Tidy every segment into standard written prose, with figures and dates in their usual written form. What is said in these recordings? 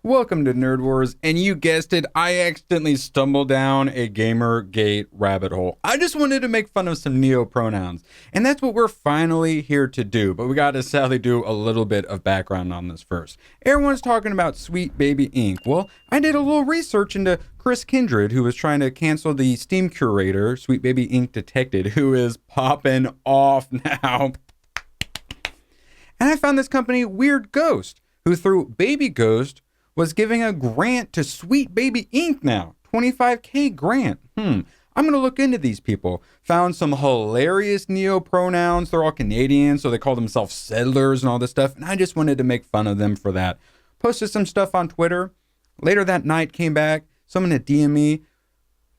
Welcome to Nerd Wars, and you guessed it, I accidentally stumbled down a Gamergate rabbit hole. I just wanted to make fun of some Neo-Pronouns, and that's what we're finally here to do, but we gotta sadly do a little bit of background on this first. Everyone's talking about Sweet Baby Inc. Well, I did a little research into Chris Kindred, who was trying to cancel the Steam curator, Sweet Baby Inc. Detected, who is popping off now. And I found this company, Weird Ghost, who through Baby Ghost was giving a grant to Sweet Baby Inc. now. $25K grant. I'm going to look into these people. Found some hilarious Neo-Pronouns. They're all Canadian, so they call themselves settlers and all this stuff. And I just wanted to make fun of them for that. Posted some stuff on Twitter. Later that night, came back. Someone had DM'd me.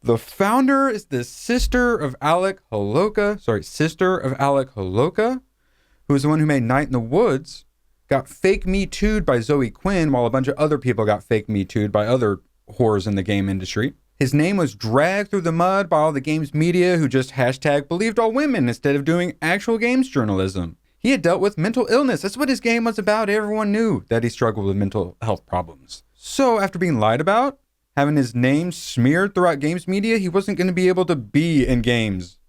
The founder is the sister of Alec Holowka, who was the one who made Night in the Woods. Got fake Me Too'd by Zoe Quinn, while a bunch of other people got fake Me Too'd by other whores in the game industry. His name was dragged through the mud by all the games media who just hashtag believed all women instead of doing actual games journalism. He had dealt with mental illness. That's what his game was about. Everyone knew that he struggled with mental health problems. So after being lied about, having his name smeared throughout games media, he wasn't going to be able to be in games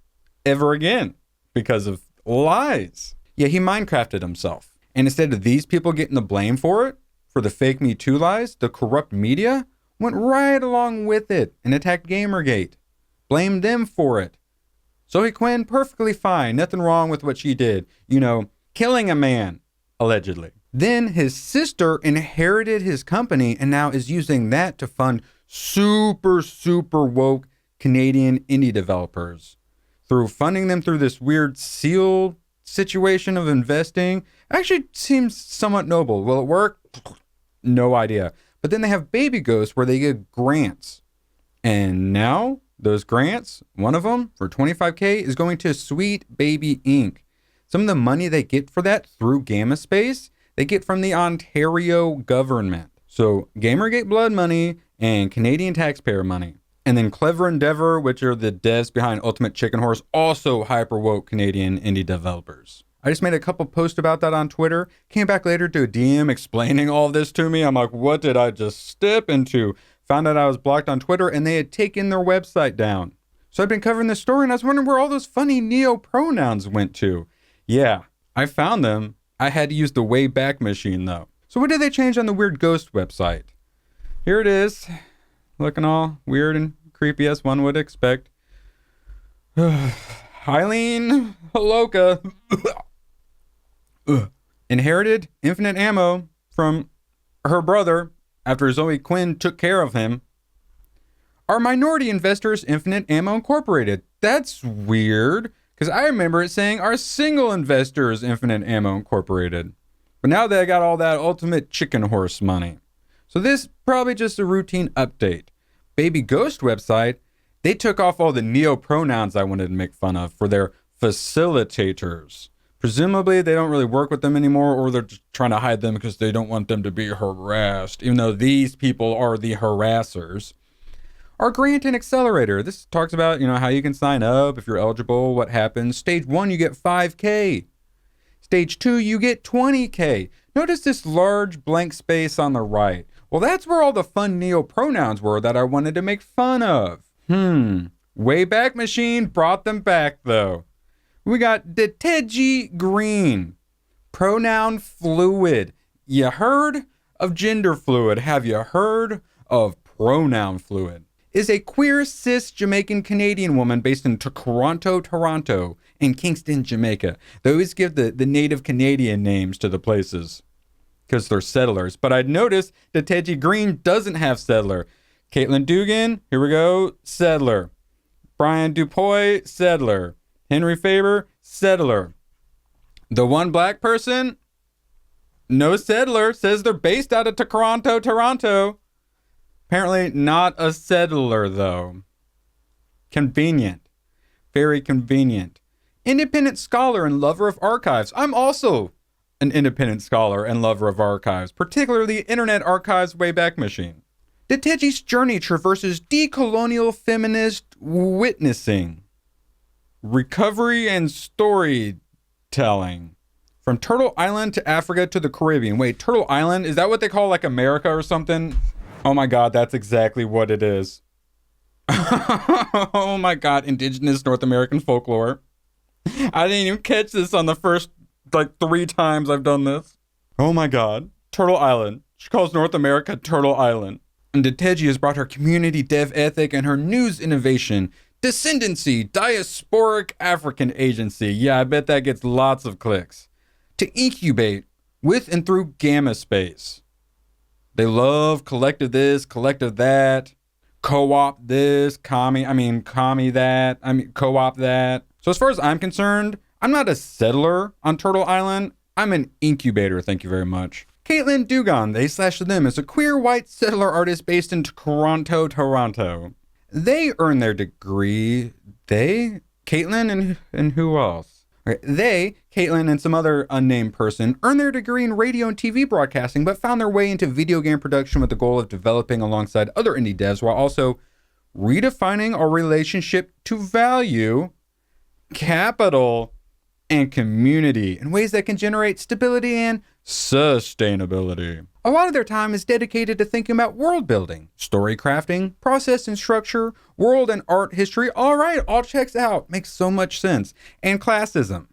ever again because of lies. Yeah, he Minecrafted himself. And instead of these people getting the blame for it, for the fake Me Too lies, the corrupt media went right along with it and attacked Gamergate. Blamed them for it. Zoe Quinn, perfectly fine. Nothing wrong with what she did. You know, killing a man, allegedly. Then his sister inherited his company and now is using that to fund super woke Canadian indie developers. Through funding them through this weird sealed situation of investing. Actually seems somewhat noble. Will it work? No idea. But then they have Baby Ghost where they get grants. And now those grants, one of them for $25K is going to Sweet Baby Inc. Some of the money they get for that through Gamma Space, they get from the Ontario government. So Gamergate blood money and Canadian taxpayer money. And then Clever Endeavor, which are the devs behind Ultimate Chicken Horse, also hyper woke Canadian indie developers. I just made a couple posts about that on Twitter. Came back later to a DM explaining all this to me. I'm like, what did I just step into? Found out I was blocked on Twitter and they had taken their website down. So I've been covering this story and I was wondering where all those funny Neo-Pronouns went to. Yeah, I found them. I had to use the Wayback Machine though. So what did they change on the Weird Ghost website? Here it is. Looking all weird and creepy as one would expect. Eileen Holowka inherited infinite ammo from her brother after Zoe Quinn took care of him. Our minority investors, Infinite Ammo Incorporated. That's weird, because I remember it saying our single investors, Infinite Ammo Incorporated. But now they got all that Ultimate Chicken Horse money. So this probably just a routine update. Baby Ghost website, they took off all the Neo-Pronouns I wanted to make fun of for their facilitators. Presumably they don't really work with them anymore, or they're just trying to hide them because they don't want them to be harassed, even though these people are the harassers. Our grant and accelerator, this talks about, how you can sign up if you're eligible, what happens. Stage 1, you get 5K. Stage 2, you get 20K. Notice this large blank space on the right. Well, that's where all the fun Neo-Pronouns were that I wanted to make fun of. Wayback Machine brought them back, though. We got Deteji Green. Pronoun fluid. You heard of gender fluid? Have you heard of pronoun fluid? Is a queer cis Jamaican Canadian woman based in Toronto, and Kingston, Jamaica. They always give the native Canadian names to the places because they're settlers. But I'd noticed that Deteji Green doesn't have settler. Caitlin Dugan, here we go, settler. Brian Dupuy, settler. Henry Faber, settler. The one black person, no settler, says they're based out of Toronto. Apparently not a settler, though. Convenient. Very convenient. Independent scholar and lover of archives. I'm also an independent scholar and lover of archives, particularly Internet Archive's Wayback Machine. Deteji's journey traverses decolonial feminist witnessing, recovery and storytelling, From Turtle Island to Africa to the Caribbean. Wait, Turtle Island? Is that what they call like America or something? Oh my God, that's exactly what it is. Oh my God, indigenous North American folklore. I didn't even catch this on the first like 3 times I've done this. Oh my God, Turtle Island. She calls North America Turtle Island. And Deteji has brought her community dev ethic and her news innovation, Descendancy, Diasporic African Agency. Yeah, I bet that gets lots of clicks. To incubate with and through Gamma Space. They love collective this, collective that, co-op this, commie that, co-op that. So as far as I'm concerned, I'm not a settler on Turtle Island. I'm an incubator, thank you very much. Caitlin Dugan, they/them, is a queer white settler artist based in Toronto, Toronto. They earn their degree. They? Caitlin and who else? Okay. They, Caitlin and some other unnamed person, earned their degree in radio and TV broadcasting, but found their way into video game production with the goal of developing alongside other indie devs while also redefining our relationship to value, capital, and community in ways that can generate stability and sustainability. A lot of their time is dedicated to thinking about world building, story crafting, process and structure, world and art history. All right, all checks out. Makes so much sense. And classism.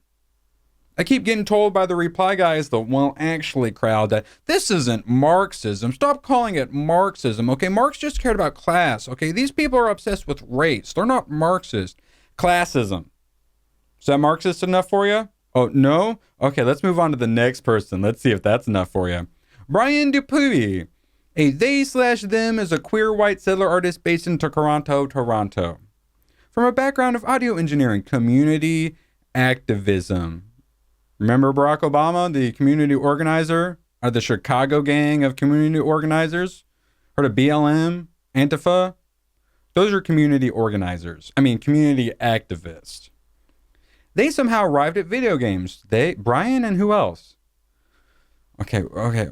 I keep getting told by the reply guys, the well actually crowd, that this isn't Marxism. Stop calling it Marxism. Okay, Marx just cared about class. Okay, these people are obsessed with race. They're not Marxist. Classism. Is that Marxist enough for you? Oh, no? Okay, let's move on to the next person. Let's see if that's enough for you. Brian Dupuy. A they/them is a queer white settler artist based in Toronto, Toronto. From a background of audio engineering, community activism. Remember Barack Obama, the community organizer? Or the Chicago gang of community organizers? Heard of BLM? Antifa? Those are community organizers. Community activists. They somehow arrived at video games. Brian and who else? Okay.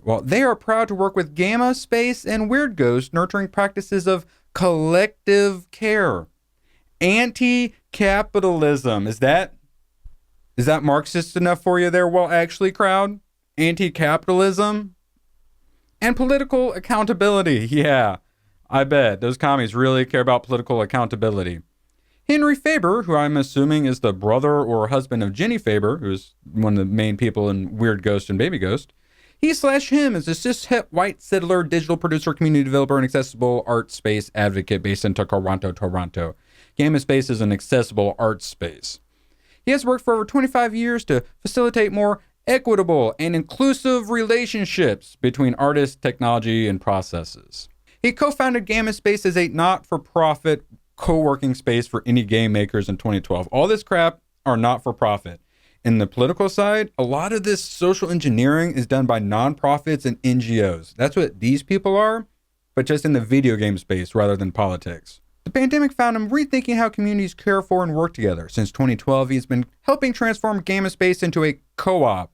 Well, they are proud to work with Gamma Space and Weird Ghost, nurturing practices of collective care. Anti-capitalism. Is that Marxist enough for you there, well, actually, crowd? Anti-capitalism? And political accountability. Yeah, I bet. Those commies really care about political accountability. Henry Faber, who I'm assuming is the brother or husband of Jenny Faber, who's one of the main people in Weird Ghost and Baby Ghost, he/him is a cis-het white settler, digital producer, community developer, and accessible art space advocate based in Toronto, Toronto. Gamma Space is an accessible art space. He has worked for over 25 years to facilitate more equitable and inclusive relationships between artists, technology, and processes. He co-founded Gamma Space as a not-for-profit co-working space for indie game makers in 2012. All this crap are not-for-profit. In the political side, a lot of this social engineering is done by nonprofits and NGOs. That's what these people are, but just in the video game space rather than politics. The pandemic found him rethinking how communities care for and work together. Since 2012, he's been helping transform Gamma Space into a co-op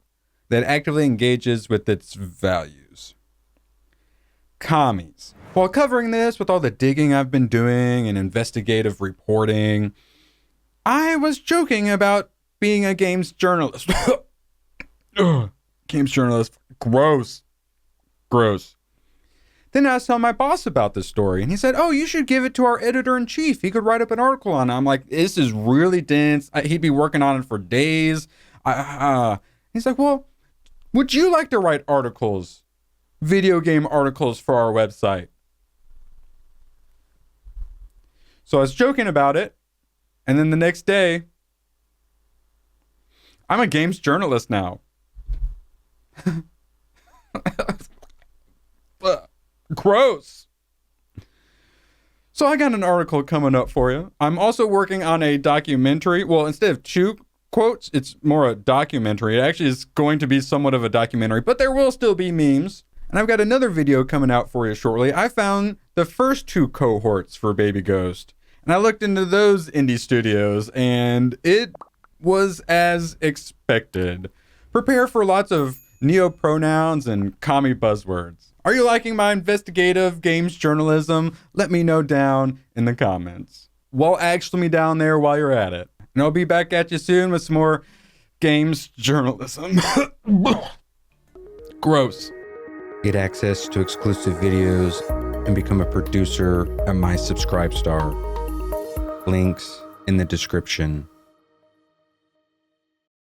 that actively engages with its values. Commies. While covering this with all the digging I've been doing and investigative reporting, I was joking about being a games journalist. Games journalist. Gross. Then I was telling my boss about this story, and he said, oh, you should give it to our editor-in-chief. He could write up an article on it. I'm like, this is really dense. He'd be working on it for days. He's like, well, would you like to write articles, video game articles for our website? So I was joking about it, and then the next day, I'm a games journalist now. Gross. So I got an article coming up for you. I'm also working on a documentary. Well, instead of 2 quotes, it's more a documentary. It actually is going to be somewhat of a documentary, but there will still be memes. And I've got another video coming out for you shortly. I found the first 2 cohorts for Baby Ghost, and I looked into those indie studios, and it was as expected. Prepare for lots of Neo-Pronouns and commie buzzwords. Are you liking my investigative games journalism? Let me know down in the comments. Well, actually me down there while you're at it. And I'll be back at you soon with some more games journalism. Gross. Get access to exclusive videos and become a producer at my Subscribe Star. Links in the description.